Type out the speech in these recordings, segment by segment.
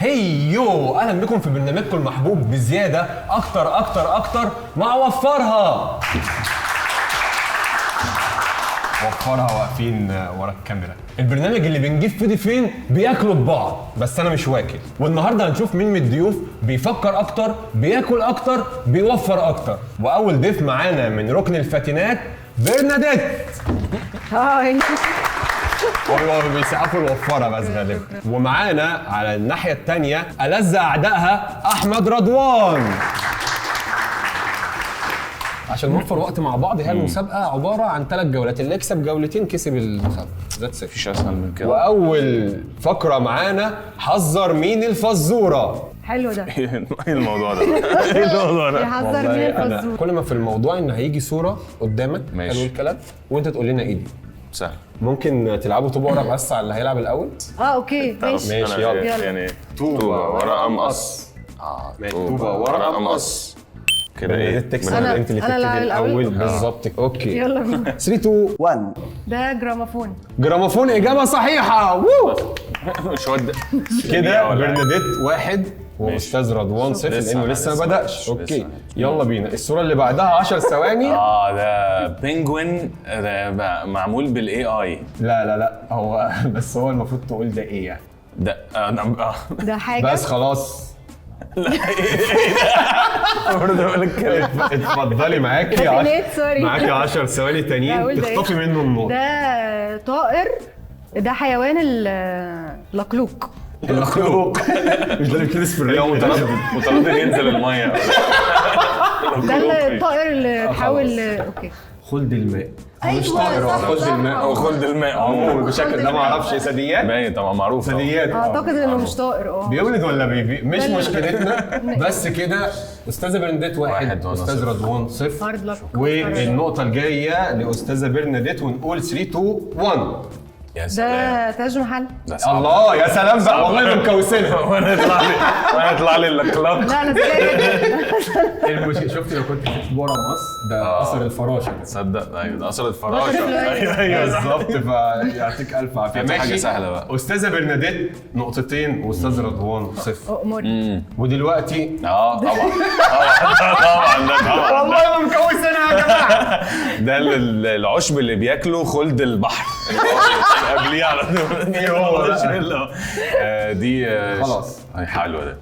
هيو اهلا بكم في برنامجكم المحبوب بزياده اكتر اكتر اكتر مع وفرها. وفرها واقفين ورا الكاميرا، البرنامج اللي بنجيب فيه ضيفين بياكلوا ببعض بس انا مش واكل. والنهارده هنشوف مين من الضيوف بيفكر اكتر، بياكل اكتر، بيوفر اكتر. واول ضيف معانا من ركن الفاتنات برناديت. هاي. هو بيسقفوا الوفره بس غالبا. ومعانا على الناحيه الثانيه ألذ اعدائها احمد رضوان. عشان نوفر وقت مع بعض، هي المسابقه عباره عن 3 جولات، اللي يكسب جولتين كسب المسابقه. ذاتس ات، مفيش اسهل من كده. واول فقره معانا حذر مين الفزوره. حلو ده. ايه الموضوع ده؟ ايه الموضوع ده؟ يحذر مين أنا الفزوره. كل ما في الموضوع ان هيجي صوره قدامك، ماشي. حلو الكلام، وانت تقول لنا ايه دي. سهل. ممكن تلعبوا طوبه ورقه بس على اللي هيلعب الاول. اوكي ماشي. ماشي، يلا. يعني طوبة ورقه مقص. طوبة ورقه مقص. كده ايه؟ تكسب أنا- انت اللي أنا اللي تبتدي الأول؟ الاول أوكي. بالظبط. اوكي يلا بينا. 3 2 1. ده جراموفون. جراموفون اجابه صحيحه. وو. مش ود كده برناديت 1 واستاذ رضوان 0 لسه لانه أنا لسه ما لسه بداش. لسه. اوكي يلا بينا. الصوره اللي بعدها 10 ثواني. ده بينجوين معمول بالاي اي. لا هو بس هو المفروض تقول ده ايه يعني. ده ده حاجه بس خلاص برضه بقول الكلام. اتفضلي معاكي فاتنات، سوري. معاكي 10 ثواني لا، تانيين أقول ده إيه؟ تخطفي منه النور. ده طائر. ده حيوان اللقلوق. المخلوق مش ده اللي بيتلبس في الرياض. مطالب ينزل الميه. ده الطائر اللي تحاول. اوكي. خلد الماء. أيوة، مش طائر، صح، خلد صح. الماء او خلد الماء عموما عموما بشكل ده ما اعرفش. ثدييات باين طبعا معروف. ثدييات اعتقد انه مش طائر. بيولد ولا بيبي مش لا، لا. مشكلتنا. بس كده استاذه برناديت 1 وأنا استاذ 0. رضوان 0. هارد لك. والنقطه الجايه لاستاذه برناديت ونقول 3 2 1. يا سلام. ده تاج محل. ده صعب. الله يا سلام بقى، والله مكوسينها. وانا يطلع لي الاقلاق. لا انا ذكيه. شفت لو كنت كتبت ورا مقص ده اثر الفراشه. تصدق ايوه ده اثر الفراشه. بشر الفلاحين. ايوه بالظبط، فيعطيك الف عافيه. دي حاجة ماشي. سهلة بقى. استاذه برناديت نقطتين واستاذ رضوان 0. اموري. ودلوقتي طبعا طبعا ده طبعا والله ما مكوسينها يا جماعه. ده العشب اللي بياكله خلد البحر قبليه على طول. إيه هو ده؟ دي خلاص. هي حلوه ده.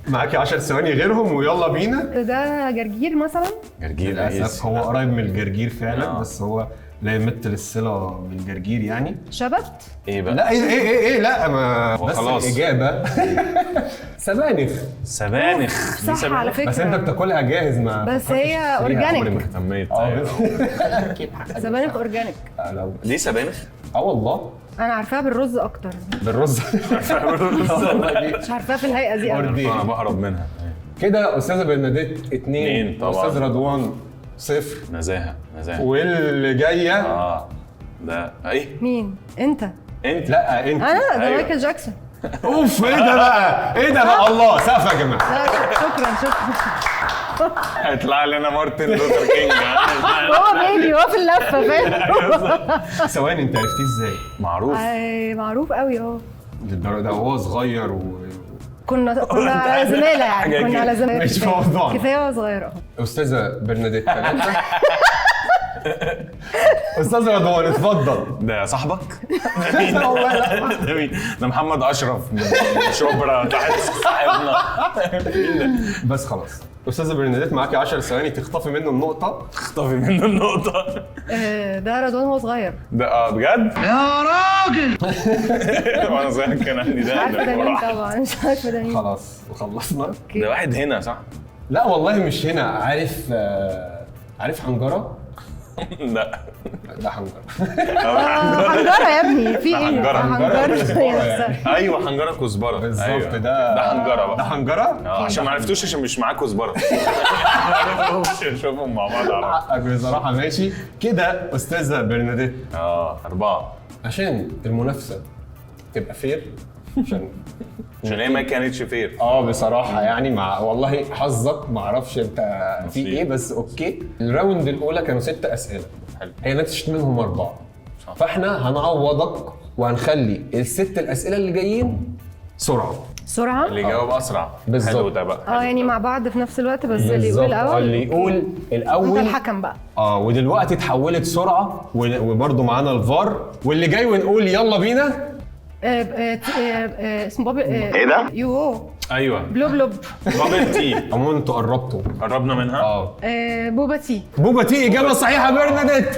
معاكي 10 ثواني غيرهم ويلا بينا. ده جرجير مثلا. جرجير للاسف هو قريب من الجرجير فعلا، بس هو لا يمثل الصله بالجرجير يعني. شبت. ايه بقى؟ لا ايه لا ما هو بس خلاص. الاجابه سبانخ. سبانخ. صح على فكره. بس انت بتاكلها جاهز ما بس فكرتش هي تشتريها. أورجانيك. عمري ما اهتميت. سبانخ اورجانيك. ليه سبانخ؟ والله انا عارفاها بالرز اكتر. بالرز. مش عارفاها في الهيئه دي قوي. انا بهرب منها. كده استاذه برناديت 2 طبعا. واستاذ رضوان 0. نزاهه. واللي جايه ده ايه؟ مين انت؟ انت. لا انت. انا ده أيوة. مايكل جاكسون. اوف ايه ده بقى؟ ايه ده بقى؟ الله سقف يا جماعه. لا شكرا. هيطلع لنا مارتن لوثر كينج. هو بيبي هو في اللفه فاهم. ثواني، انت عرفتيه ازاي؟ معروف. معروف قوي للدرجه ده وهو صغير كنا على زماله يعني. كنا على زماله. مش في موضوعنا. كفايه وهو صغير. استاذه برناديت 3. استاذ رضوان اتفضل. ده صاحبك؟ والله لا. ده مين؟ ده محمد اشرف من شبرا تحت صاحبنا. بس خلاص استاذه برناديت معاكي 10 ثواني تخطفي منه النقطه. اخطفي منه النقطة. ده رضوان وهو صغير. ده بجد؟ يا راجل. وانا صغير كان عندي مش عارفه ده مين طبعا. مش عارفه ده مين. خلاص وخلصنا. ده واحد هنا صح؟ لا والله مش هنا. عارف حنجره؟ لا. ده حنجره. حنجره يا ابني. في ايه؟ حنجرة. كزبرة يا يعني. سلام. ايوه حنجرة كزبرة. بالظبط. أيوة. ده حنجرة بقى. ده حنجره. عشان ما عرفتوش عشان مش معاه كزبرة. نشوفهم مع بعض على حقك بصراحه. ماشي كده استاذه برناديت 4. عشان المنافسه تبقى فير. عشان هي ما كانتش فير. بصراحه يعني مع والله حظك ما اعرفش انت في ايه، بس اوكي. الراوند الاولى كانوا 6 اسئله. حلو. هي نتشت منهم 4. صح. فاحنا هنعوضك وهنخلي الست الاسئله اللي جايين سرعه. سرعه. اللي يجاوب اسرع. بالظبط. حلو ده بقى. يعني مع بعض في نفس الوقت، بس اللي يقول الاول. اللي يقول انت الاول. الحكم بقى. ودلوقتي اتحولت سرعه وبرده معانا الفار واللي جاي ونقول يلا بينا. اسمه بابل. ايه ده؟ يو ايوه بلوب لوب. بابل تي. عموما انتوا قربتوا. قربنا منها. بوبا تي. بوبا تي اجابه صحيحه برناديت.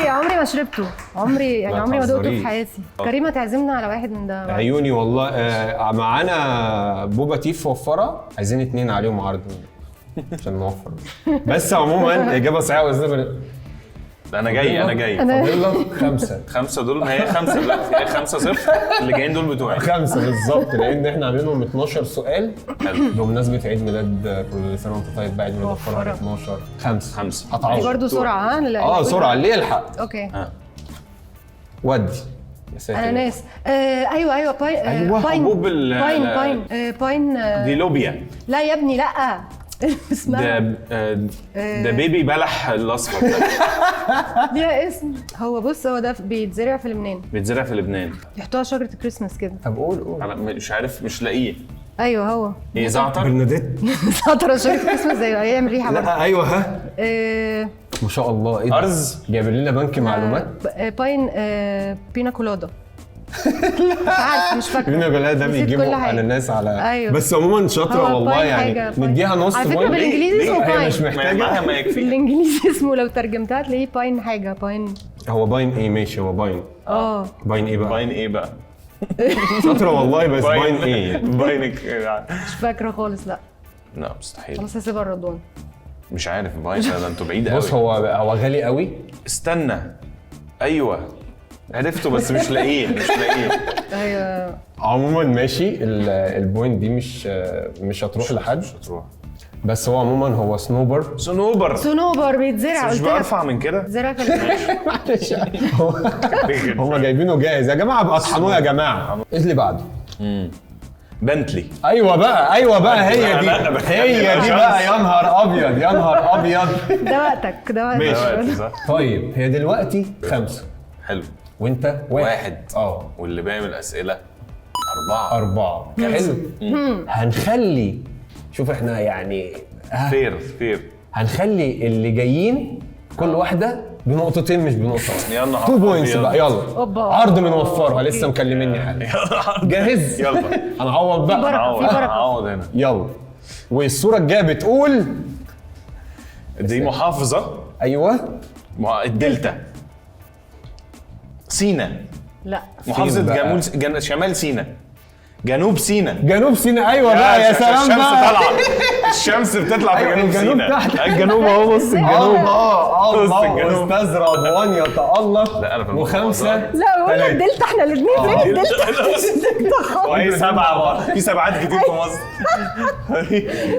عمري ما شربته، عمري لا ما دقته تهزريش. في حياتي. كريمه تعزمنا على واحد من ده. عيوني والله. معانا بوبا تي موفره، عايزين 2 عليهم عرض عشان نوفر. بس عموما اجابه صحيحه واستاذ. انا جاي فاضل لك 5. 5 دول. ما هي 5 لا هي 5-0 اللي جايين دول بتوعي. 5 بالظبط، لان احنا عاملينهم 12 سؤال بمناسبه عيد ميلاد كل سنه وانت طيب بقى. عيد ميلاد فرح 12. 5 دي هتعوض. برضه سرعه. ها سرعه اللي يلحق. اوكي. ودي يا ساتر. اناناس. ايوه باين. أيوة، باين حبوب باين. دي لوبيا. لا يا ابني لا. اسمها ده بيبي بلح الاصفر ده. ليها اسم. هو بص، هو ده بيتزرع في لبنان، بيتزرع في لبنان. يحطوها شجره الكريسماس كده. طب قول. انا مش عارف، مش لاقيه. ايوه هو ايه زعتر؟ برناديت. زعتر شجره الكريسماس زي هيعمل ريحه برضه. لا ايوه ها. ما شاء الله. ايه ده؟ ارز. جايب لنا بنك معلومات. باين. بينا كولادا. مش فاكره. بينا كولادا ده نسيت كل بيجيبوا حاجة. اناناس على. أيوة. بس عموما شاطره هو والله باين يعني. حاجة، باين. نديها نص على فكرة بوينت. بالإنجليزي اسمه هي باين. مش محتاجه. ما يكفي. بالانجليزي اسمه لو ترجمتها تلاقيه باين حاجه. باين. هو باين ايه؟ ماشي هو باين. باين ايه بقى؟ باين ايه بقى؟ شاطره والله. بس باين ايه؟ باينك. مش فاكره خالص. لا لا مستحيل. خلاص هسيبها الرضوان. مش عارف باين ده انتوا بعيد قوي. بص هو غالي قوي. استنى. ايوه عرفته بس مش لاقيه. ايوه عموما ماشي. البوينت دي مش هتروح لحد. مش هتروح. بس هو عموما هو صنوبر. صنوبر بيتزرع. مش قلت لك بارفع من كده. زرع في لبنان. معلش. هم جايبينه جاهز يا جماعه. بقى اطحنوه يا جماعه. ايه اللي بعده؟ بنتلي. ايوه بقى هي دي. هي دي بقى. يا نهار ابيض. ده وقتك. ماشي. صح. طيب هي دلوقتي 5 حلو. وانت 1. واللي باقي من الاسئله 4. حلو. هنخلي شوف احنا يعني فير. هنخلي اللي جايين كل واحده بنقطتين مش بنقطه. يا نهار 2 بوينتس أبيض. بقى. يلا أوبا. عرض بنوفرها. لسه مكلميني حالا. جاهز؟ يلا. هنعوض بقى. في بركة. هنعوض هنا. يلا. والصوره الجايه بتقول دي محافظه. ايوه. الدلتا. سينا. لا محافظه بقى؟ شمال سينا. جنوب سينا. جنوب سينا. ايوه بقى. يا سلام الشمس بقى. طالعه. الشمس بتطلع في أيوة، جنوب الجنوب سينا. تحت. الجنوب اهو. بص الجنوب. الله. استاذ رضوان يتألق. لا، أنا في وخمسة. لا قلنا الدلتا. احنا الاثنين فين الدلتا؟ وهي 7 في 7 كتير في مصر.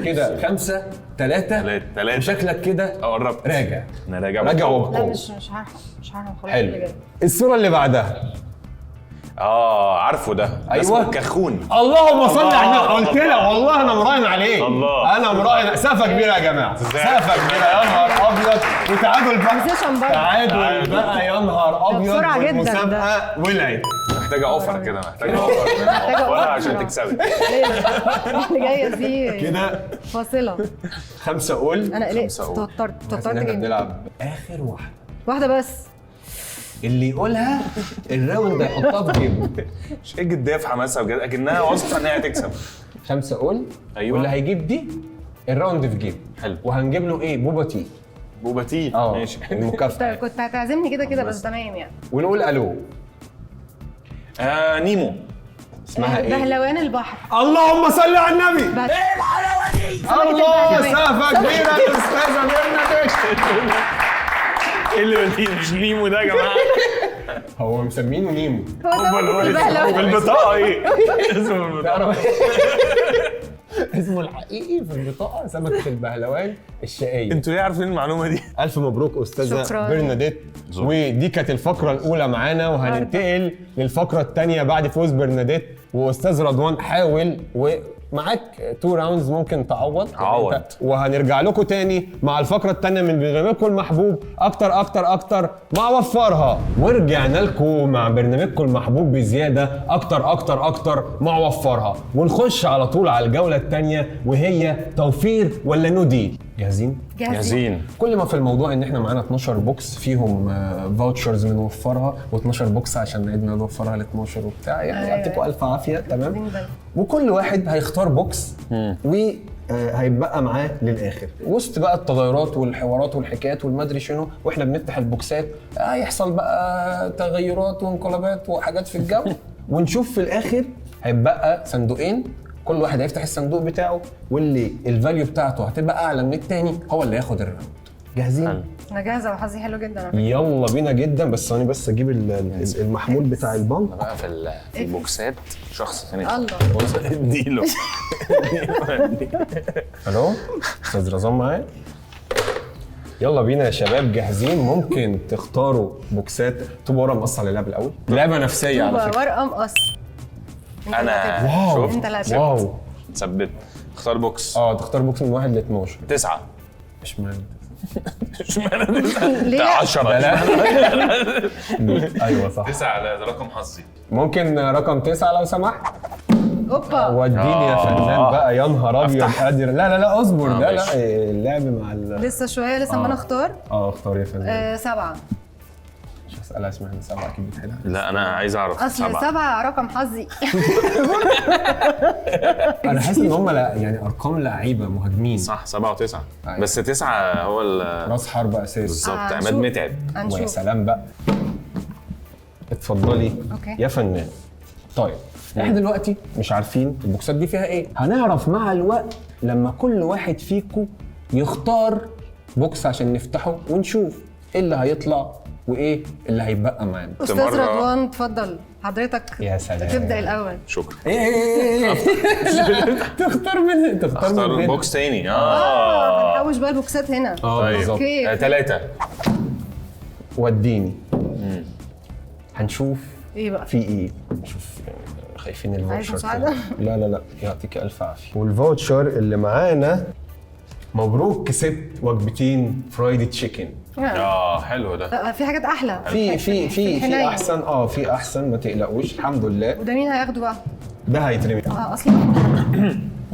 كده 5 3. 3. وشكلك كده قربت. راجع. انا راجع راجع لا وبقوة. مش عارفه خلاص. حلو. اللي جاي. الصورة اللي بعدها. عارفه ده. أيوة. اسمه كخون. اللهم صل على النبي. قلت لك الله. والله انا مراهن عليك. الله. انا مراهن. سقفة كبيرة يا جماعة. سقفة كبيرة. يا نهار ابيض. وتعادل بقى. بوزيشن برضه. تعادل بقى. يا نهار ابيض. بسرعة جدا والمسابقة ولعت. محتاجه اوفر كده. محتاجه اوفر عشان تكسبي. اللي جايه دي كده فاصله. 5 قول. انا قلقت. 5 قول. توترت احنا جدا. بنلعب اخر واحده بس. اللي يقولها الراوند هيحطها في جيبه. مش ايه جديه في حماسها بجد. اكنها واثقه ان هي هتكسب. 5 قول. أيوة. واللي هيجيب دي الراوند في جيبه. حلو. وهنجيب له ايه؟ بوبا تي. بوباتي. ماشي. المكافأة. كنت هتعزمني كده بس تمام يعني. ونقول الو. نيمو. اسمها ايه؟ بهلوان البحر. اللهم صل على النبي. بس الله. سقفة كبيرة للأستاذة برناديت. ايه اللي قلتيه؟ مش نيمو ده يا جماعه. هو مسمينه نيمو. هو في البطاقه ايه؟ اسمه البطاقه. اسمه الحقيقي في البطاقة سمكة البهلوان الشقية. انتوا ليه عارفين المعلومه دي؟ ألف مبروك أستاذة شكراً. برناديت. ودي كانت الفقرة الأولى معانا، وهننتقل للفقرة الثانية بعد فوز برناديت. وأستاذ رضوان حاول معاك 2 راوندز ممكن تعوض عوض. وهنرجع لكم تاني مع الفقره الثانيه من برنامجكم المحبوب اكتر اكتر اكتر مع وفرها. ورجعنا لكم مع برنامجكم المحبوب بزياده اكتر اكتر اكتر مع وفرها، ونخش على طول على الجوله الثانيه وهي توفير ولا نو ديل. جاهزين؟ جاهزين. كل ما في الموضوع ان احنا معانا 12 بوكس فيهم فاوتشرز بنوفرها، و12 بوكس عشان عيدنا نوفرها ل 12 وبتاع، يعني يعطيكم الف عافيه. تمام. وكل واحد هيختار بوكس وهيبقى معاه للاخر، وسط بقى التغيرات والحوارات والحكايات والمدري شنو، واحنا بنفتح البوكسات هيحصل بقى تغيرات وانقلابات وحاجات في الجو ونشوف في الاخر هيبقى صندوقين، كل واحد هيفتح الصندوق بتاعه واللي الفاليو بتاعته هتبقى اعلى من التاني هو اللي هياخد الراوند. جاهزين؟ انا جاهزه وحظي حلو جدا. يلا بينا جدا. بس انا بس اجيب المحمول بتاع البنك بقى في البوكسات شخص ثاني. الله. اديله. الو استاذ رزان معايا؟ يلا بينا يا شباب، جاهزين؟ ممكن تختاروا بوكسات. طب ورقه مقص على اللعبه الاول، لعبه نفسيه على فكره. ورقه مقص. انا واو. شفت انت لا شفت. واو. ثبت. اختار بوكس. تختار بوكس من 1 ل 12. 9. مش معنى اشمعنى 9؟ ليه؟ 10. ايوه صح. 9 ده رقم حظي. ممكن رقم 9 لو سمحت. اوبا. وديني يا فنان بقى. يا نهار ابيض قادر. لا اصبر. لا ماشي. اللعب مع لسه شويه لسه ما انا اختار. اختار يا فنان. 7. مش هسألها اسمها 7 اكيد بتحلها. لا انا عايز اعرف. اصل 7 رقم حظي. انا حاسس ان هم يعني ارقام لعيبه مهاجمين. صح 7 و9. أيوة. بس 9 هو راس حرب اساسي. بالظبط. هنشوف. عماد متعب. ويا هنشوف. سلام بقى. اتفضلي أوكي. يا فنان. طيب احنا دلوقتي مش عارفين البوكسات دي فيها ايه، هنعرف مع الوقت لما كل واحد فيكم يختار بوكس عشان نفتحه ونشوف ايه اللي هيطلع وايه اللي هيبقى معانا. استاذ مرة- رضوان اتفضل حضرتك. يا سلام. تبدا الاول. شكرا. ايه تختار من تختار من اختار هنا. بوكس تاني. هنحوش بقى البوكسات هنا. طيب. بالظبط. اوكي. 3. وديني. هنشوف ايه بقى؟ في ايه. نشوف خايفين الفاوتشر. عايز مساعدة؟ لا يعطيك الف عافيه. والفاوتشر اللي معانا مبروك كسبت وجبتين فرايدي تشيكن. حلو ده. لا، في حاجات احلى. في حنين. احسن. في احسن ما تقلقوش الحمد لله. وده مين هياخده بقى؟ ده هيترمي. اصلا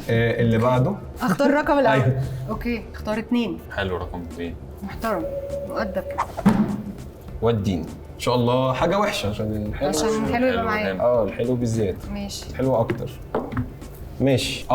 اللي بعده اختار الرقم الاول. أيوه. اوكي اختار 2. حلو رقم 2. محترم مؤدب وديني ان شاء الله حاجه وحشه عشان الحلو. عشان الحلو يبقى معايا. الحلو بالزياده. ماشي. حلو اكتر. ماشي.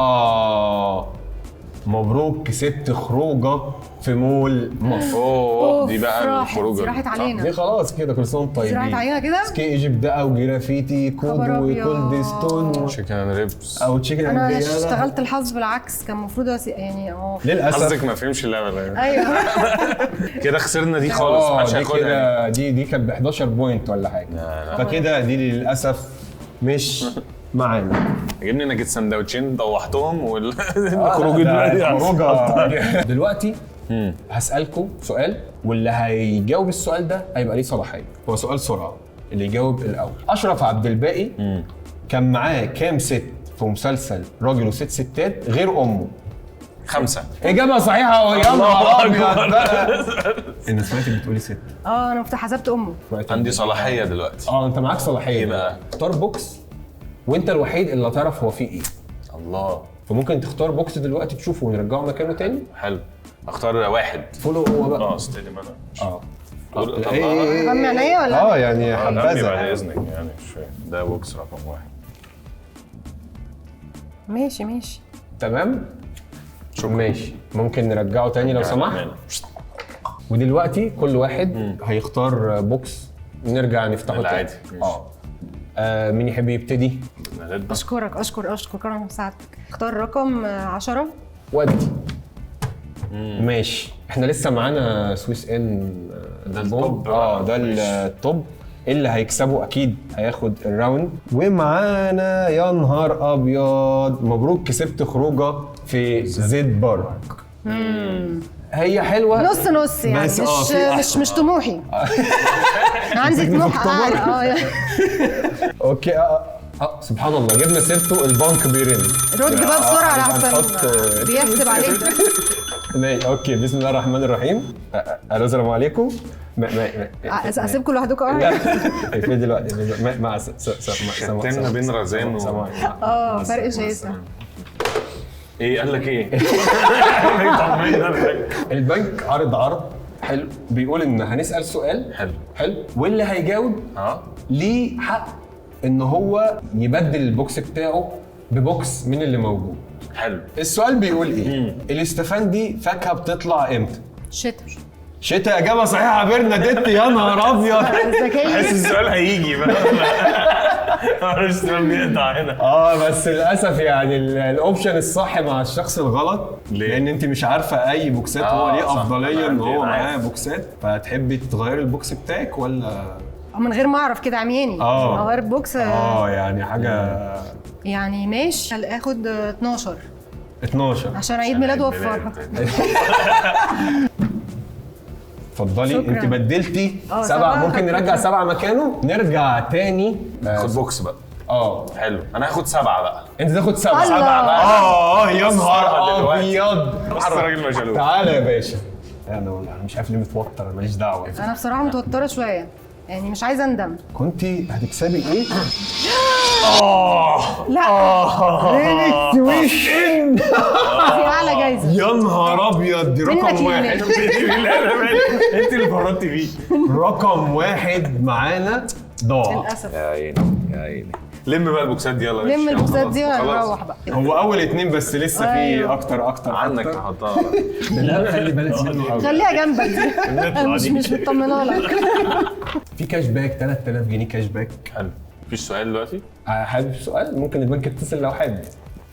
مبروك كسبت خروجه في مول مصر. اوه دي بقى راحت. الخروجه. دي راحت علينا. دي خلاص كده كل سنه وانتم طيبين. راحت علينا كده؟ سكي ايجيبت ده وجرافيتي كود خبر أبيض. وكولد ستون تشيكن اند ريبس. او تشيكن انا اند اشتغلت الحظ بالعكس، كان المفروض يعني للاسف. حظك ما فهمش اللعبه. ايوه. كده خسرنا دي خالص. محدش دي هياخدها. كده دي كانت ب 11 بوينت ولا حاجه. لا. فكده دي للاسف مش معانا. عجبني انك السندوتشين ضوحتهم والخروج دلوقتي هسألكم سؤال، واللي هيجاوب السؤال ده هيبقى ليه صلاحية. هو سؤال سرعة، اللي يجاوب الأول. أشرف عبد الباقي كان معاه كام ست في مسلسل راجل وست ستات غير أمه؟ 5. إجابة صحيحة. يا نهار أبيض بقى. أنا سمعتك بتقولي ست. انا كنت حسبت امه. عندي صلاحيه دلوقتي. أنت معاك صلاحية. إيه بقى؟ اختار بوكس وأنت الوحيد اللي هتعرف هو فيه إيه. الله. فممكن تختار بوكس دلوقتي تشوفه ونرجعه مكانه تاني. حلو. اختار 1. فولو هو بقى. استلم انا. غمي عينيا ولا؟ يعني بعد حبذا. اذنك يعني مش فاهم. ده بوكس رقم 1. ماشي. تمام. شكرا. ماشي. ممكن نرجعه تاني لو سمحت. ودلوقتي كل واحد هيختار بوكس نرجع نفتحه تاني. العادي. مين يحب يبتدي؟ اشكر كرم مساعدتك. اختار رقم 10. ودي. ماشي. احنا لسه معانا سويس ان. ده التوب. ده التوب اللي هيكسبه اكيد هياخد الراوند. ومعانا يا نهار ابيض مبروك كسبت خروجه في زد بارك. هي حلوه نص يعني بس مش طموحي. عندي طموح اعلى. اوكي. سبحان الله جبنا سيرته البنك بيرن. رد بقى بسرعه هنحط- لحسن بيحسب عليك. ماشي اوكي، بسم الله الرحمن الرحيم. الو السلام عليكم. اسيبكم لوحدكم لا اهو. في دلوقتي مع ختمنا بين رزان فرق شاسع. ايه قال لك ايه؟ البنك عرض حلو، بيقول ان هنسال سؤال حلو واللي هيجاوب ليه حق ان هو يبدل البوكس بتاعه ببوكس من اللي موجود. حلو. السؤال بيقول ايه؟ الاستفندي فاكهه بتطلع امتى؟ شتاء. اجابه صحيحه برناديت. يا نهار ابيض. ذكيه. حاسس السؤال هيجي بقى. معرفش السؤال بيقطع هنا. بس للاسف يعني الاوبشن الصح مع الشخص الغلط. ليه؟ لان انت مش عارفه اي بوكسات هو ليه صح. افضليه ان هو أنا معاه عارف. بوكسات، فتحبي تغيري البوكس بتاعك ولا من غير ما اعرف كده عمياني. اغير بوكس. يعني حاجه يعني ماشي اخد 12 عشان عيد ميلاد وفرها. اتفضلي. شكراً. انت بدلتي 7. سبعة. ممكن نرجع 7 مكانه. نرجع تاني. خد بوكس بقى. حلو. انا هاخد 7 بقى. انت تاخد 7. الله. 7 بقى. يا نهار دلوقتي. ابيض. بص الراجل مشلول. تعالى يا باشا. انا مش عارف ليه متوتر، ماليش دعوه. انا بصراحه متوتره شويه، يعني مش عايزه اندم. كنتي هتكسبي ايه؟ لا تويشن. في اعلى جايزه. يا نهار ابيض، دي منك رقم لله. 1. انت اللي فرطتي فيه. رقم 1 معانا ضاع. للاسف. يا عيني. لم بقى البوكسات دي. يلا لم البوكسات دي خلاص. ونروح بقى. هو اول 2 بس، لسه في أيوة. اكتر عنك نحطها. لا خلي بالك منه قوي. خليها جنبك دي. أنا مش مطمنه لك. في كاش باك 3000 جنيه كاش باك. حلو. مفيش سؤال دلوقتي؟ حابب سؤال؟ ممكن البنك يتصل لو حابب.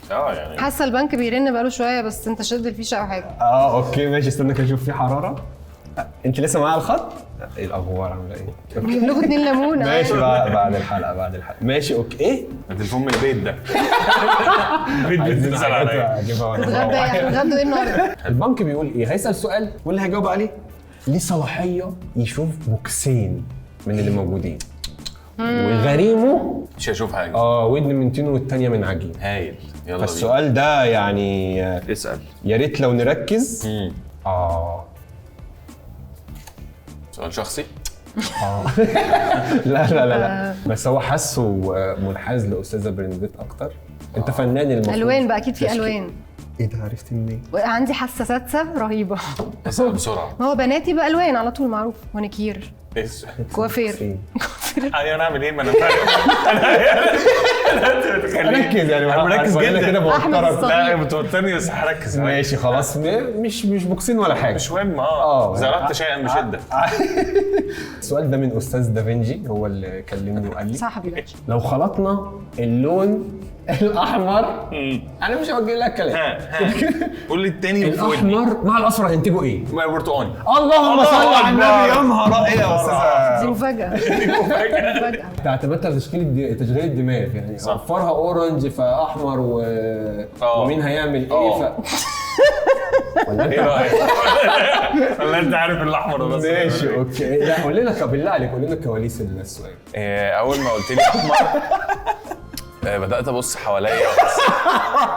يعني حاسه البنك بيرن بقاله شويه، بس انت شد الفيشه او حاجه. اوكي ماشي، استنى كده اشوف في حراره. انت لسه معايا على الخط؟ ايه الاخبار، عامله ايه؟ نجيب لكم 2 ليمون. ماشي بعد الحلقه. ماشي اوكي. ايه؟ التليفون من البيت ده. البيت عايزين بيتصل عليا. اجيبها وانا اتغدى بروح. اتغدوا ايه النهارده؟ البنك بيقول ايه؟ هيسال سؤال واللي هيجاوب عليه ليه صلاحيه يشوف بوكسين من اللي موجودين، وغريمه مش هشوف حاجه. ودن من تين والتانيه من عجين. هايل. يلا بينا. فالسؤال ده يعني اسال. يا ريت لو نركز. سؤال شخصي. لا بس هو حاسه منحاز لاستاذه برناديت اكتر. انت فنان المفروض. الوان بقى اكيد في الوان. ايه ده، عرفتي منين؟ عندي حساسات رهيبه. اسال بسرعه. ما هو بناتي بقى الوان على طول معروف. مانيكير، اسال. كوافير. انا اعمل ايه؟ ما انا فاهم. ركز يعني. انا مركز أنا جدا. كده أحمد بوترك. الصغير. لا بتوترني بس هركز. ماشي خلاص. مش بوكسين ولا حاجه. مش مهم. يعني زرعت شيئا بشده. السؤال ده من استاذ دافنجي، هو اللي كلمني وقال لي صاحبي بقى. لو خلطنا اللون الاحمر، انا مش هوجه لك كلام. قول لي التاني في ودني. الاحمر مع الاصفر هينتجوا ايه؟ برتقاني. اللهم صل على النبي. يا نهار ايه يا دي استاذه. مفاجاه. مفاجاه. انت اعتمدت على تشغيل الدماغ يعني. صح. وفرها اورنج فاحمر ومين هيعمل ايه ولا ايه رايك؟ ولا انت عارف الاحمر بس؟ ماشي اوكي. لا قول لنا بالله عليك، قول لنا كواليس السؤال. اول ما قلت لي احمر بدات ابص حواليا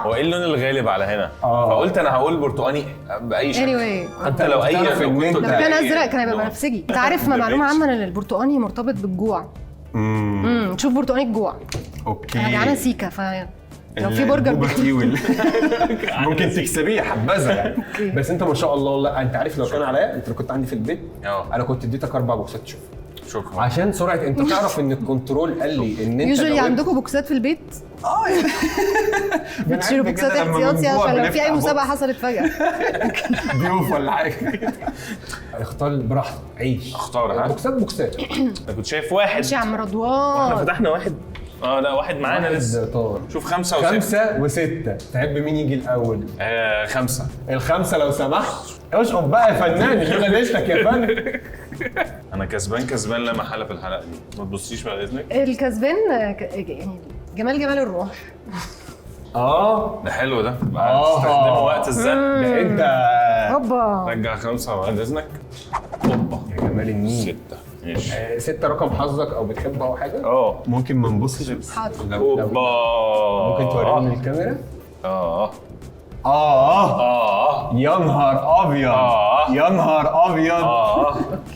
هو ايه اللون الغالب على هنا؟ فقلت انا هقول برتقاني باي شكل. حتى لو اي تعرف إن أنت- لو كان ازرق كان هيبقى بنفسجي. انت عارف معلومه عامه ان البرتقاني مرتبط بالجوع. تشوف برتقاني الجوع. اوكي. انا جعانه سيكا لو في برجر ممكن تكسبيه حبذا يعني. بس انت ما شاء الله. لا انت عارف لو كان عليا، انت لو كنت عندي في البيت انا كنت اديتك 4 بوكسات تشوف. شكرا. عشان سرعه. انت تعرف ان الكنترول قال لي ان انت يوجوالي عندكم بوكسات في البيت؟ بتشيلوا بوكسات احتياطي عشان لو في اي مسابقه حصلت فجاه. ضيوف ولا حاجه. اختار براحتك، عيش. اختار. بوكسات. انا كنت شايف واحد. ماشي يا عم احنا رضوان. فتحنا واحد. لا واحد معانا لسه. طار. شوف 5 و6. 5 و6. تحب مين يجي الاول؟ 5. ال5 لو سمحت. اشقب بقى يا فنان، اللي غلشتك يا فندم. انا كسبان لا محاله في الحلقه دي. ما تبصيش بعد اذنك. الكسبان يعني جمال الروح. ده حلو ده. استخدمه وقت الزنق. ده انت هوبا. رجع 5 بعد اذنك. هوبا. جمال النيل. 6 ماشي. 6 رقم حظك او بتحبه او حاجه؟ اه ممكن ما نبصش. حاضر. لو اوبا ممكن توريني الكاميرا؟ اه يا نهار ابيض. يا نهار ابيض.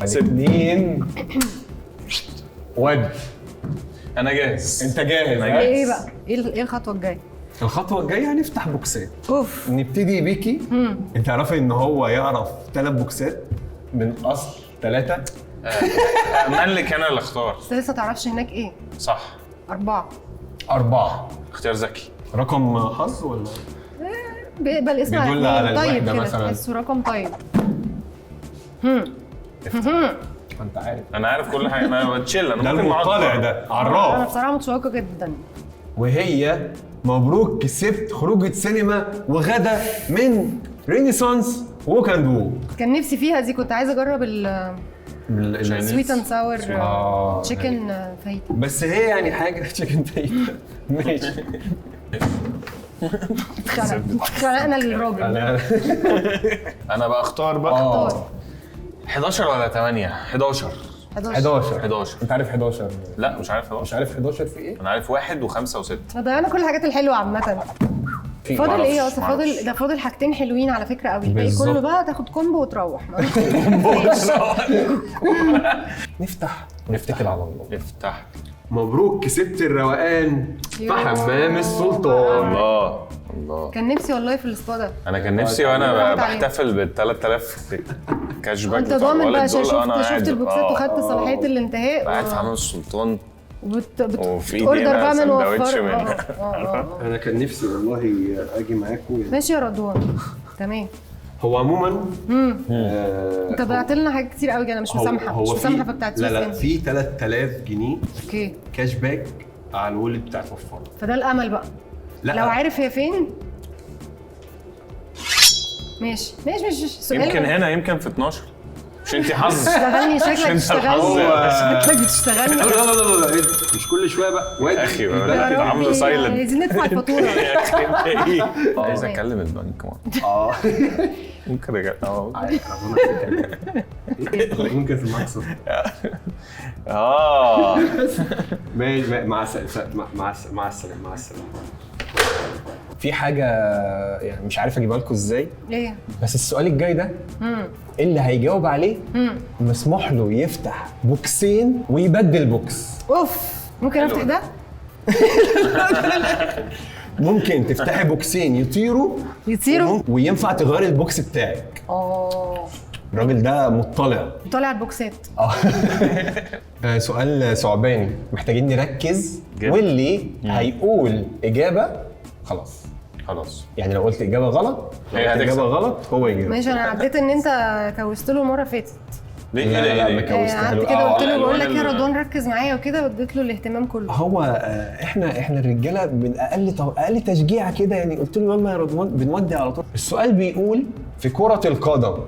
2 ودي. انا جاهز. انت جاهز؟ أنا ها؟ جاهز. ايه بقى؟ ايه الخطوه الجايه؟ الخطوه الجايه هنفتح بوكسات. اوف. نبتدي بيكي. انت تعرفي ان هو يعرف 3 بوكسات من اصل 3. مالك انا اللي اختار. بس لسه تعرفش هناك ايه؟ صح. 4. 4 اختيار ذكي. رقم حظ ولا؟ بيقبل اسم بيدل على طيب الوحدة كده مثلاً. تحسه رقم طيب. انت عارف انا عارف كل حاجه، انا بتشيل. انا ده ممكن ما المطلع أقعد. ده انا عراف. بصراحه متشوقه جدا. وهي مبروك كسبت خروجه سينما وغدا من رينيسانس ووك اند ووك. كان نفسي فيها دي، كنت عايزه اجرب السويت اند ساور تشيكن فاهيتا. بس هي يعني حاجه تشيكن فاهيتا. ماشي. خلقنا للراجل. انا بقى اختار بقى. اختار 11 ولا 8؟ 11. 11. انت عارف 11؟ لا مش عارف مش 11. عارف 11 في ايه؟ انا عارف 1 و5 و6. ضيعنا كل الحاجات الحلوه عامه. فاضل ايه اصلا؟ فاضل حاجتين حلوين على فكره قوي. الباقي بالظبط. كله بقى تاخد كومبو وتروح. نفتح ونفتكل على الله. افتح. مبروك كسبت الروقان في حمام السلطان. الله. كان نفسي والله في الاسبوع ده. انا كان نفسي وانا راحت عليك. بحتفل بال 3000 كاش باك انت ضامن بقى عشان أنا شفت قاعد. البوكسات وخدت صلاحيه الانتهاء قاعد في حمام السلطان وفي ايدي اوردر أنا بقى من سندوتش وفر. منها. انا كان نفسي والله اجي معاكم. ماشي يا رضوان. تمام. هو عموما انت ضيعت لنا حاجات كتير قوي. انا مش مسامحه مش مسامحه في بتاعت لا في 3000 جنيه اوكي. كاش باك على الولد بتاع وفر. فده الامل بقى. لا لو عارف هي فين. ماشي سؤال. يمكن هنا، يمكن في 12. مش انت حظ. اشتغلني شكلك انت بتشتغلني. الحظ. شكلك بتشتغلني. لا مش كل شويه بقى وادي. اخي يا بقى عامله ربي، سايلنت. عايزين ندفع الفاتوره. عايز اكلم البنك ممكن ممكن في المقصد. مع السلامه. في حاجه يعني مش عارف اجيبها لكم ازاي، ايه؟ بس السؤال الجاي ده اللي هيجاوب عليه مسموح له يفتح بوكسين ويبدل بوكس. اوف. ممكن افتح ده؟ ممكن تفتحي بوكسين يطيروا وينفع تغيري البوكس بتاعك. الراجل ده مطلع. طالع البوكسات. سؤال ثعباني، محتاجين نركز جدا. واللي هيقول اجابه خلاص. يعني لو قلت اجابه غلط، هي هتكسب. اجابه غلط هو يجاوب. ماشي. انا عديت ان انت كوست له المره فاتت. ليه لا ليه؟ كوستها قعدت له. كده قلت له الألوان بقول لك يا رضوان ركز معايا وكده، واديت له الاهتمام كله. هو احنا الرجاله من اقل تشجيع كده، يعني قلت له يلا يا رضوان بنودي على طول. السؤال بيقول في كرة القدم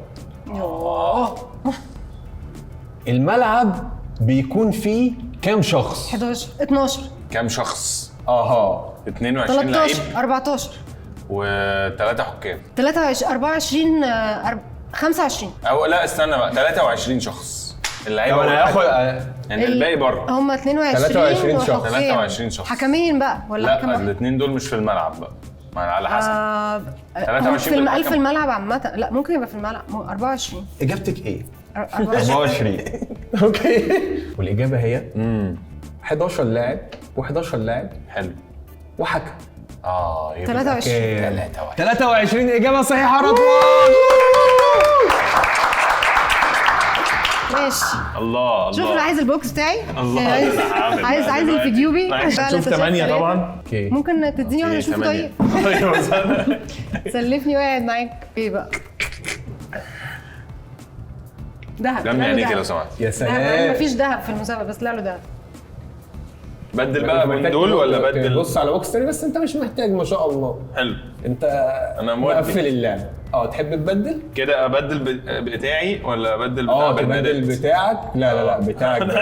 الملعب بيكون فيه كام شخص؟ 11 12 كام شخص؟ 22 لعيب 13 14 و3 حكام. 23 24 25. او لا استنى بقى، 23 شخص. اللعيبه طب انا هاخد يعني الباقي بره. هم 23 شخص. وحكام. 23 شخص. حكمين بقى ولا حكم لا واحد؟ الاثنين دول مش في الملعب بقى، ما على حسب. 23 في بالحكم. الملعب عامة. لا ممكن يبقى في الملعب 24. اجابتك ايه؟ 24. اوكي. والاجابه هي 11 لاعب و11 لاعب حلو. وحكم. يبقى 23. 23 اجابه صحيحه رضوان. ماشي. الله شوف انا عايز البوكس بتاعي. الله. عايز الفيديوبي. شوف 8 طبعا. اوكي. ممكن تديني واحد اشوف طيب. سلفني وقاعد معاك. ايه بقى؟ دهب. لم عينيك لو سمحت. يا سلام. مفيش دهب في المسابقه بس لا له دهب. بدل بقى من دول ولا بدل؟ بص على بوكس تاني، بس انت مش محتاج ما شاء الله. حلو. انت انا مودي. مقفل اللعبه. تحب تبدل؟ كده ابدل بتاعي ولا ابدل بتاع تبدل بتاعك؟ لا بتاعك بس.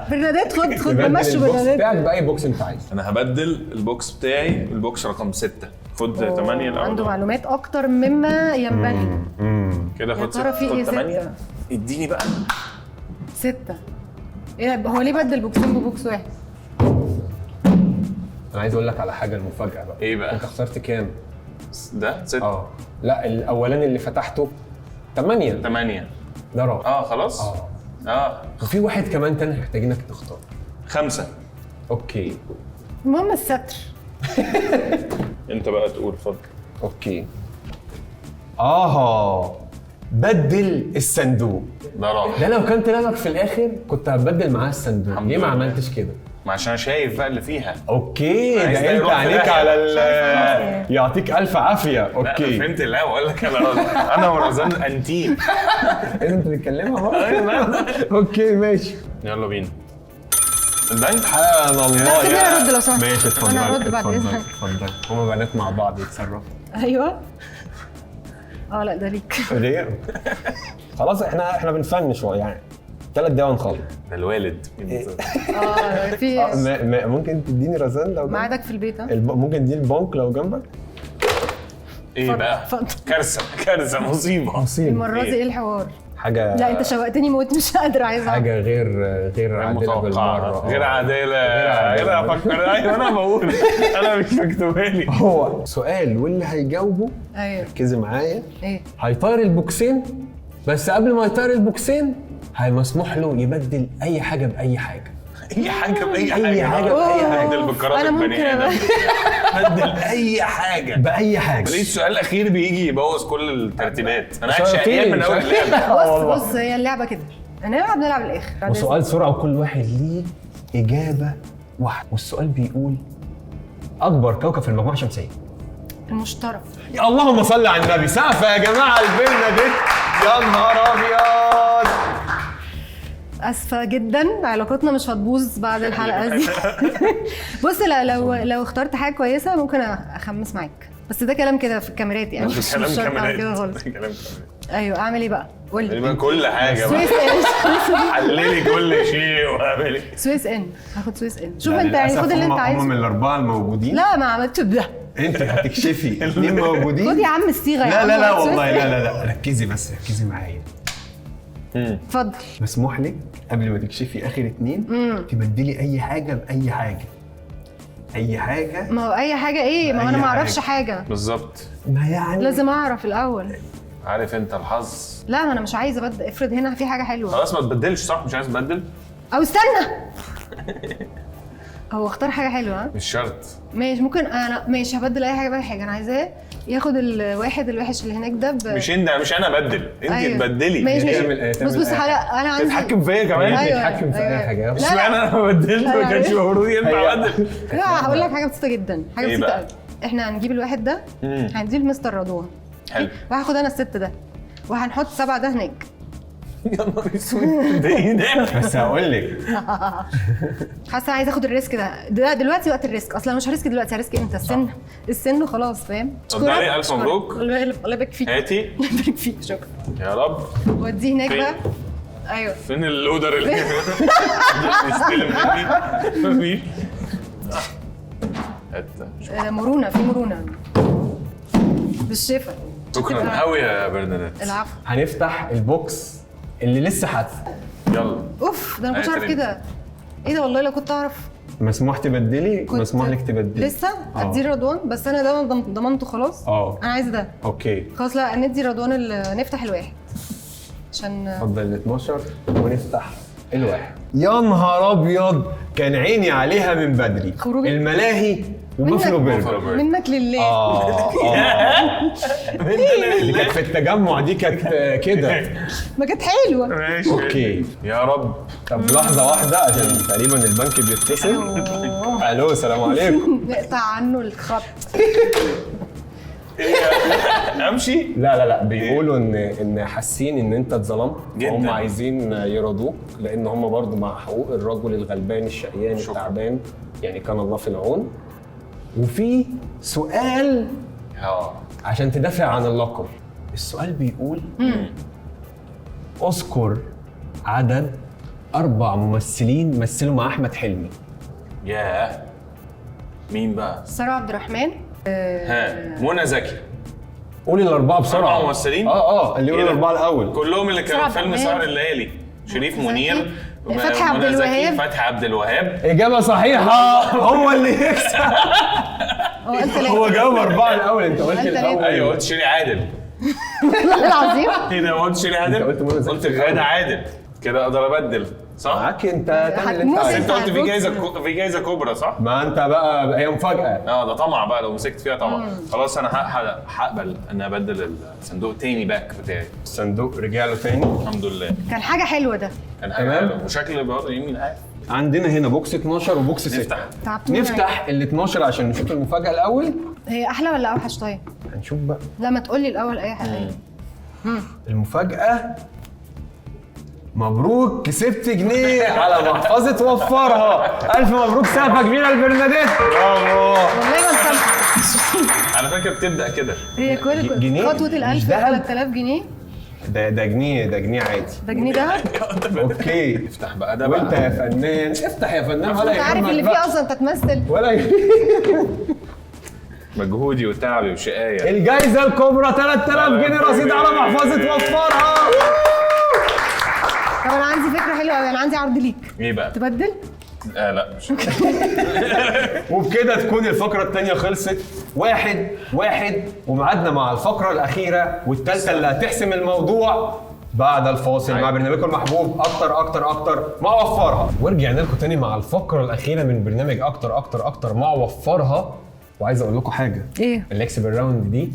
برنادات خد تبدل مشوا البوكس برنادات. بتاعك باي بوكس انت عايزه. انا هبدل البوكس بتاعي، البوكس رقم 6. خد 8 الاول. عنده معلومات اكتر مما ينبغي. كده يا خد ترى في ايه؟ 8. 6. اديني بقى 6. ايه ده؟ هو ليه بدل بوكسين ببوكس واحد؟ انا عايز اقول لك على حاجه المفاجاه بقى. ايه بقى؟ انت خسرت كام؟ ده 6. لا الاولاني اللي فتحته 8. 8 ده رابع. خلاص. وفي واحد كمان تاني محتاجينك تختار. 5. اوكي المهم الستر. انت بقى تقول اتفضل. اوكي. بدل الصندوق. ده راح. ده لو كان طلع لك في الاخر كنت هتبدل معاه الصندوق. الحمد ليه ما لله. عملتش كده؟ ما عشان شايف بقى اللي فيها. اوكي عايز ده انت يروح في عليك داهية. على شايف. يعطيك الف عافيه. لا انا اوكي فهمت. لا بقول لك انا ورزان انتيم. انت بتتكلمها بقى. اوكي ماشي يلا بينا. البنك. سبحان الله. سيبني ارد لو سمحت. ماشي اتفضل. انا هرد بعد اذنك. اتفضل. هما بنات مع بعض يتصرفوا. ايوه. لا ده ليك. ليه؟ خلاص احنا بنفنش يعني 3 دقايق ونخلص. ده الوالد. في ممكن تديني رزان لو جنبك؟ ميعادك في البيت. ها؟ ممكن تديني البنك لو جنبك؟ ايه بقى؟ اتفضل. كارثه مصيبه. المره دي ايه الحوار؟ حاجه. لا انت شوقتني موت، مش قادره عايزه. حاجه غير عادله بالمره. غير عادله. غير افكر. ايوه انا بقول. انا مش مكتوبه لي. هو سؤال واللي هيجاوبه ايوه. ركزي معايا. ايه؟ هيطير البوكسين، بس قبل ما يطير البوكسين مسموح له يبدل اي حاجه باي حاجه. اي حاجه باي حاجه. اي حاجه باي حاجه. بدل بالكرات انا ممكن البني ادم. بدل اي حاجه باي حاجه. ليه السؤال الاخير بيجي يبوظ كل الترتيبات؟ انا قاعد شايفين- شقيان من اول شايفين. اللعبه. بص هي اللعبه كده، نلعب الاخر. بعد وسؤال سرعه وكل واحد ليه اجابه واحده، والسؤال بيقول اكبر كوكب في المجموعه الشمسيه. المشترك. يا اللهم صل على النبي. سقفه يا جماعه البرنه دي. يا نهار ابيض. اسفه جدا، علاقتنا مش هتبوظ بعد الحلقه دي. بص لو اخترت حاجه كويسه ممكن اخمس معاك، بس ده كلام كده في الكاميرات يعني. مش كلام شرط أعمل كده كاميرات. خالص. كلام كاميرات. ايوه اعمل ايه بقى؟ قول لي. تقريبا كل حاجه بقى. سويس ان. حللي كل شيء واعملي. سويس ان. هاخد سويس ان. شوف انت يعني خد اللي انت هم عايزه. من الاربعه الموجودين. لا ما عملتش ده. انت هتكشفي 2 موجودين. خد يا عم الصيغه يا عم. لا سويس والله إن. لا ركزي بس ركزي معايا. اتفضل. مسموح لك قبل ما تكشفي اخر 2 تبدلي اي حاجه باي حاجه. اي حاجه. ما هو اي حاجه ايه؟ ما هو انا أي ما اعرفش حاجة. حاجه. بالظبط. ما يعني لازم اعرف الاول. عارف انت الحظ. لا ما انا مش عايزه ابدل. افرض هنا في حاجه حلوه. خلاص ما تبدلش. صح مش عايز تبدل. او استنى. هو اختار حاجه حلوه. ها مش شرط. ماشي ممكن انا ماشي هبدل اي حاجه باي حاجه. انا عايزاه ياخد الواحد الوحش اللي هناك ده مش انا ابدل. انت أيوة. تبدلي. ماشي تعمل- تعمل بص أي حاجة. انا عندي تتحكم فيا كمان. أيوة. تتحكم في اي حاجه. لا. اشمعنى انا ما بدلت؟ ما كانش المفروض ينفع ابدل. لا هقول لك حاجه بسيطه جدا. حاجه إيه بسيطه بقى؟ قوي. احنا هنجيب الواحد ده هنديه لمستر رضوان. حلو. وهاخد انا الست ده وهنحط 7 ده هناك. يا نهار اسود. ده ايه ده؟ بس هقول لك حاسه عايزه اخد الريسك ده دلوقتي وقت الريسك. اصلا مش هريسك دلوقتي، هريسك امتى؟ السن خلاص فاهم. اتفضلي، ألف مبروك. الله يبارك فيك. هاتي. الله يبارك فيك. شكرا. يا رب. وديه هناك فين؟ بقى. ايوه فين الاودر اللي بيستلم مني؟ مفيش. مرونه، في مرونه بالشفا. شكرا قوي يا برناديت. العفو. هنفتح البوكس اللي لسه حاطط. يلا. اوف ده انا ما كنتش اعرف كده. ايه ده والله لو كنت اعرف. مسموح تبدلي. كنت مسموح لك تبدلي لسه ادي رضوان. بس انا ده ضمنته خلاص. انا عايزه ده. اوكي خلاص لا ندي رضوان نفتح الواحد عشان اتفضل ال 12 ونفتح الواحد. يا نهار ابيض كان عيني عليها من بدري. خروج الملاهي وبافلو برجر. منك لله. اللي كانت في التجمع دي كانت كده. ما كانت حلوه. ماشي. اوكي يا رب. طب لحظه واحده عشان تقريبا البنك بيتصل. الو السلام عليكم. نقطع عنه الخط. امشي. لا بيقولوا ان حاسين ان انت اتظلمت جداً. وهم عايزين يرضوك لان هم برضو مع حقوق الرجل الغلبان الشقيان التعبان يعني كان الله في العون. وفي سؤال عشان تدافع عن اللقب. السؤال بيقول اذكر عدد 4 ممثلين مثلوا مع احمد حلمي. ياه. مين بقى؟ سارة عبد الرحمن ها منى زكي. قولي الاربعه بسرعه. 4 ممثلين؟ اللي يقولوا الاربعه الاول كلهم اللي كانوا في فيلم سهر سهر الليالي. شريف منير، فتحي عبد منى زكي، الوهاب. فتحي عبد الوهاب. اجابه صحيحه. هو اللي يكسب. هو جاوب 4 الاول، انت قلت قلت الاول. ايوه قلت شيري عادل. والله العظيم. ايه ده قلت شيري عادل؟ انت قلت منى زكي. قلت غادة عادل. كده اقدر ابدل صح؟ معاك انت تعمل اللي انت هتموت. عايزه. انت قلت في جايزه كبرى صح؟ ما انت بقى هي مفاجاه. ده طمع بقى لو مسكت فيها طمع. خلاص انا هقبل ان ابدل الصندوق تاني باك بتاعي. الصندوق رجع له تاني. الحمد لله. كان حاجه حلوه ده. كان حاجه تمام. حلوة. وشكل برضه يمين عارف. عندنا هنا بوكس 12 وبوكس 6. نفتح. تعبتوني. نفتح ال 12 عشان نشوف المفاجاه الاول. هي احلى ولا اوحش طيب؟ هنشوف بقى لا ما تقولي الاول اي حاجه. المفاجاه. مبروك كسبت جنيه على محفظه وفرها. الف مبروك، سقفه كبيره لبرناديت. برافو. والله ما مسامحه. على فكره بتبدا كده. هي كل جنيه؟ خطوه مش ال1000 دهب؟ 3000 جنيه. ده جنيه عادي. ده جنيه دهب. اوكي. افتح بقى ده بقى. وانت يا فنان افتح يا فنان. ولا انت عارف يهمك اللي بقى. فيه اصلا انت تمثل. ولا مجهودي وتعبي وشقايه. الجائزه الكبرى 3000 جنيه رصيد على محفظه وفرها. طب انا عندي فكره حلوه قوي، انا عندي عرض ليك. ايه بقى؟ تبدل؟ لا مش وبكده تكون الفقرة الثانية خلصت. 1-1 ومعادنا مع الفقرة الأخيرة والثالثة اللي هتحسم الموضوع بعد الفاصل مع برنامجكم المحبوب أكتر مع وفرها. ورجعنا لكم تاني مع الفقرة الأخيرة من برنامج أكتر مع وفرها. وعايز أقول لكم حاجة. ايه؟ اللي يكسب الراوند دي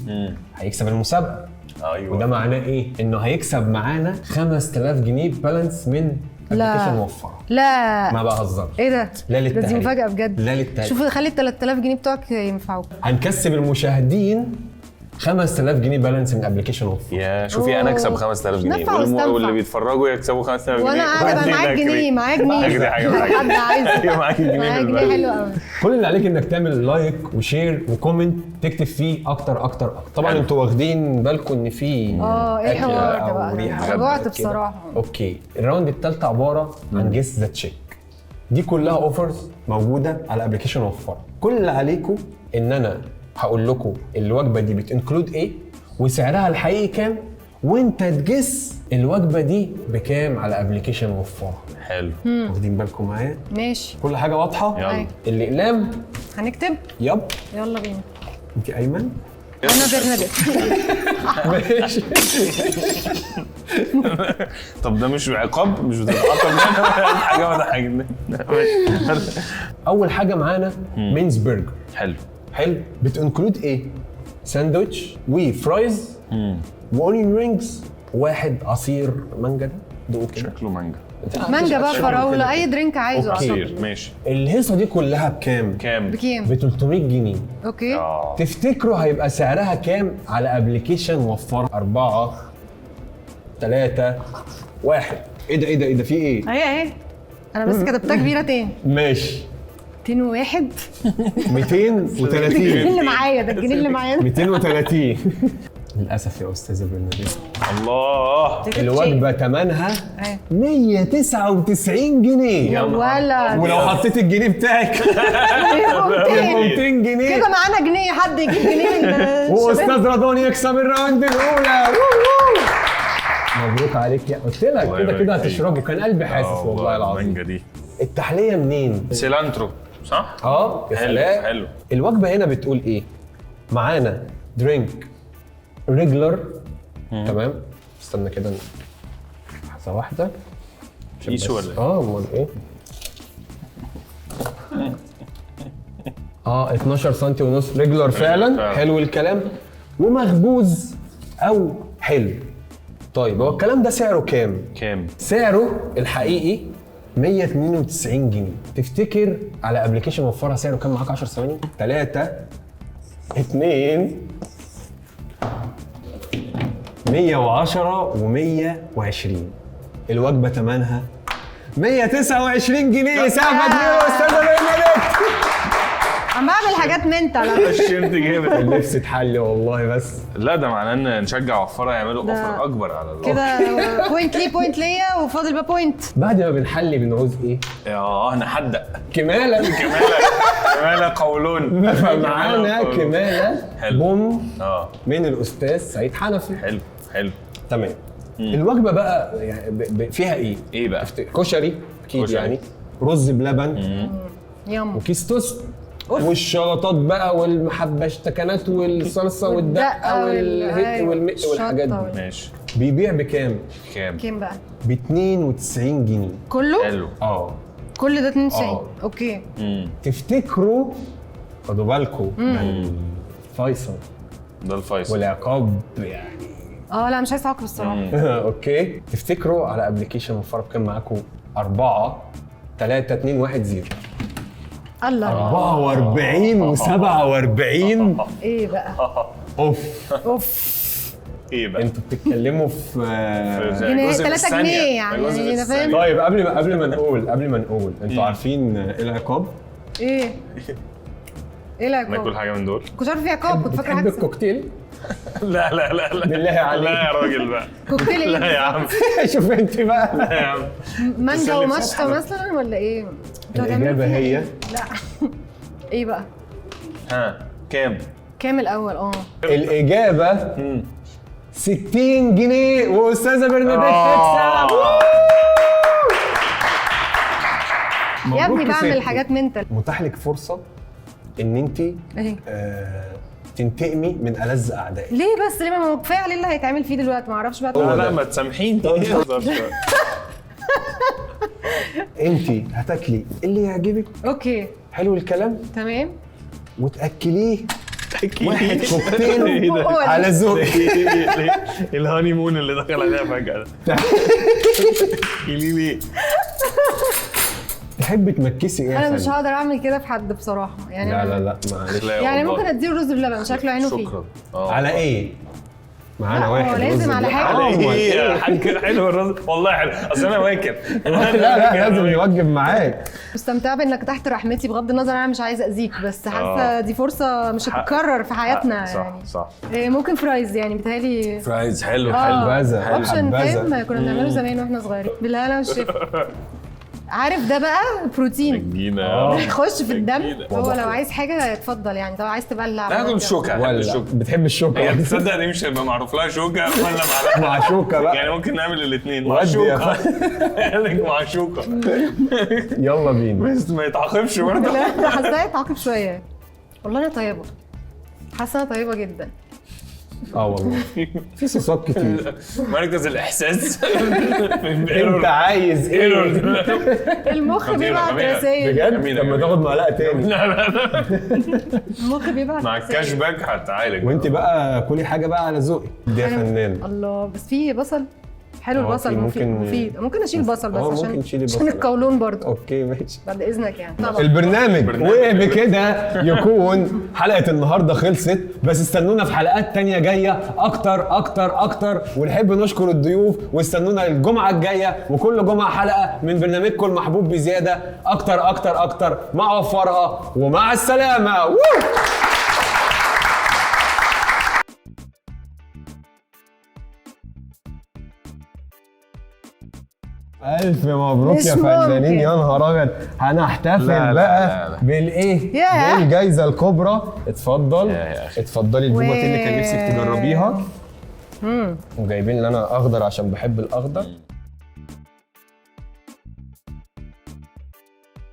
هيكسب المسابقة. ايوه. وده معناه إيه؟ إنه هيكسب معانا 5000 جنيه بالانس من ابلكيشن وفرها. لا ما بهزرش. ايه ده؟ لا ده للتهريج. دي مفاجأة بجد. لا للتهريج. شوف خلي ال 3000 جنيه بتوعك ينفعوك. هنكسب المشاهدين 5000 جنيه بالانس من ابلكيشن وفر. يا شوفي انا اكسب 5000 جنيه نفع واستنفع. واللي بيتفرجوا يكسبوا 5000 جنيه. وانا قاعده بقى معاك جنيه معاك جنيه. دي حاجه حد عايز ايوه معاك جنيه معاك جنيه بالبلد. حلو قوي. كل اللي عليك انك تعمل لايك وشير وكومنت تكتب فيه اكتر. طبعا حلو. انتوا واخدين بالكم ان في ايه الحوار ده أو بقى؟ ريحة أنا جوعت كده. بصراحة. اوكي. الراوند الثالثه عباره عن جيس ذا تشيك. دي كلها اوفرز موجوده على ابلكيشن وفر. كل اللي عليكم ان انا هقول لكم الوجبه دي بتنكلود ايه وسعرها الحقيقي كام، وانت تجس الوجبه دي بكام على ابلكيشن وفر. حلو. واخدين بالكم معايا؟ ماشي كل حاجه واضحه. يلا. الاقلام. هنكتب. يب. يلا بينا. انت ايمن. انا برناديت. ماشي. طب ده مش عقاب؟ مش بتتعاقب منها حاجه ولا حاجه. ماشي. اول حاجه معانا مينز برجر. حلو. بتنكلود ايه؟ ساندويتش وفرايز واونيون رينجز واحد عصير مانجا. ده دوقوا كده. شكله مانجا. مانجا بقى فراوله اي درينك عايزه أوكي. اعتقد. ماشي. الهيصه دي كلها بكام؟ كام؟ بكام؟ ب 300 جنيه. اوكي. تفتكروا هيبقى سعرها كام على ابلكيشن وفر؟ 4 3 1. ايه ده في ايه؟ اهي انا بس كتبتها كبيره تاني. ماشي. 201. 230. الجنيه اللي معايا ده الجنيه اللي معايا. 230. للاسف يا استاذه برناديت الله. الوجبه ثمنها أيوة. 199 جنيه. يا ولد. ولو حطيت الجنيه بتاعك يبقى 200 جنيه. كده معانا جنيه، حد يجيب جنيه. واستاذ رضوان يكسب الراوند الاولى. مبروك عليك. يا قلت لك الله كده يبارك هتشربه، كان قلبي حاسس والله العظيم. المانجا دي التحليه منين؟ سيلانترو صح؟ يا حلو، سلام. حلو. الوجبه هنا بتقول ايه؟ معانا درينك ريجلر. تمام. استنى كده لحظه واحده. كيس ولا ايه؟ امال ايه؟ 12 سم ونص ريجلر فعلا. حلو الكلام. ومخبوز او حلو. طيب هو الكلام ده سعره كام؟ سعره الحقيقي 192 جنيه. تفتكر على ابلكيشن وفرها سعره كام؟ معاك 10 ثواني. 3 2 110 و120. الوجبه ثمنها 129 جنيه. سقفه كبيره استاذه برناديت. عم بعمل حاجات منتال. الشيرت جامد. النفس اتحل والله. بس لا ده معناه ان نشجع وفرها يعملوا اوفر اكبر على كده. بوينت ليا وفاضل بقى بوينت. بعد ما بنحلي بنعوز ايه؟ نحدق. كماله. كمالة قولون. معانا كمان حلو. بوم من الاستاذ سعيد حنفي. حلو تمام. الوجبه بقى يعني فيها ايه بقى؟ كشري اكيد يعني، رز بلبن يام، وكيس توست والشلطات بقى والمحبشتكنات والصلصه والدقه والمق والحاجات دي. ماشي. بيبيع بكام؟ كام بقى؟ ب 92 جنيه. كله؟ حلو. كل ده 92. اوكي. تفتكروا، خدوا بالكم الفيصل ده الفيصل والعقاب يعني لا مش عايز اعاقب الصراحه. اوكي. تفتكروا على ابلكيشن الفرق كام معاكم؟ 4 3 2 1 0. الله. 44 و47. ايه بقى؟ اوف. ايه بقى؟ انتوا بتتكلموا في جنيه 3 جنيه يعني انا فاهم. طيب قبل ما نقول انتوا عارفين ايه العقاب؟ ايه العقاب؟ ناكل حاجه من دول؟ كنت عارف في عقاب، كنت فاكره بتحب هكسب. الكوكتيل؟ لا بالله عليك. لا يا راجل بقى. كوكتيل ايه؟ لا يا عم. شوف انت بقى. لا يا عم. مانجا ومشطه مثلا ولا ايه؟ الإجابة هي لا. ايه بقى؟ كام الاول؟ الإجابة 60 جنيه واستاذه برناديت تكسب. يا ابني بعمل حاجات منتل. متاح لك فرصه ان انت تنتقمي من ألذ اعدائك. ليه بس؟ ليه ما كفايه عليه اللي هيتعمل فيه دلوقتي؟ ما اعرفش بقى. لا ما تسامحيني. انت هتاكلي اللي يعجبك. اوكي حلو الكلام. تمام. وتاكليه واحد كوكتيل على ذوقك. الهاني مون اللي دخل عليها فجأة ده. ليه؟ تحبي تمكسي ايه؟ انا مش هقدر اعمل كده في حد بصراحه يعني. لا معلش. يعني ممكن اديله رز بلبن شكله عينه فيه. شكرا. على ايه؟ معانا واحد لازم على حاجه. على ايه يا حاج؟ حلو الرز والله حلو، اصل انا واكل. لا لازم يوجب معاك. مستمتعه بانك تحت رحمتي، بغض النظر انا مش عايزه اذيك، بس حاسه دي فرصه مش هتتكرر في حياتنا. صح. ممكن فرايز يعني بيتهيألي. فرايز حلو. حلبزه اوبشن فاهم، كنا بنعمله زمان واحنا صغيرين. بالهنا والشفا. عارف ده بقى بروتين يخش في الدم. هو لو عايز حاجه اتفضل يعني، لو عايز تبلع ناخد الشوكه. ولا بتحب الشوكه؟ هي تصدق دي مش هيبقى معروف لها شوكه ولا مع شوكه بقى؟ يعني ممكن نعمل الاثنين مع شوكه. مع شوكه. يلا بينا. بس ما يتعاقبش برضه. لا حاسه يتعاقب شويه. والله انا طيبه، حاسه انا طيبه جدا. والله في صوصات كتير. مركز الاحساس. انت عايز ايه؟ المخ بيبعت رسايل بجد لما تاخد معلقه تاني. لا المخ بيبعت مع الكاش باك هتعالج. وانت بقى كلي حاجه بقى على ذوقك دي يا فنان. الله بس في بصل حلو. البصل مفيد. ممكن اشيل بصل بس عشان القولون برضه. اوكي ماشي بعد اذنك يعني. طبعا البرنامج وبكده يكون حلقه النهارده خلصت، بس استنونا في حلقات تانية جايه اكتر. ونحب نشكر الضيوف، واستنونا الجمعه الجايه وكل جمعه حلقه من برنامجكم المحبوب بزياده. اكتر مع وفرها ومع السلامه. ألف مبروك يا فنانين. يا نهار أبيض. هنحتفل بقى بالإيه؟ بالجايزة الكبرى. اتفضلي البوبة اللي كان نفسك تجربيها. وجايبين لنا أخضر عشان بحب الأخضر.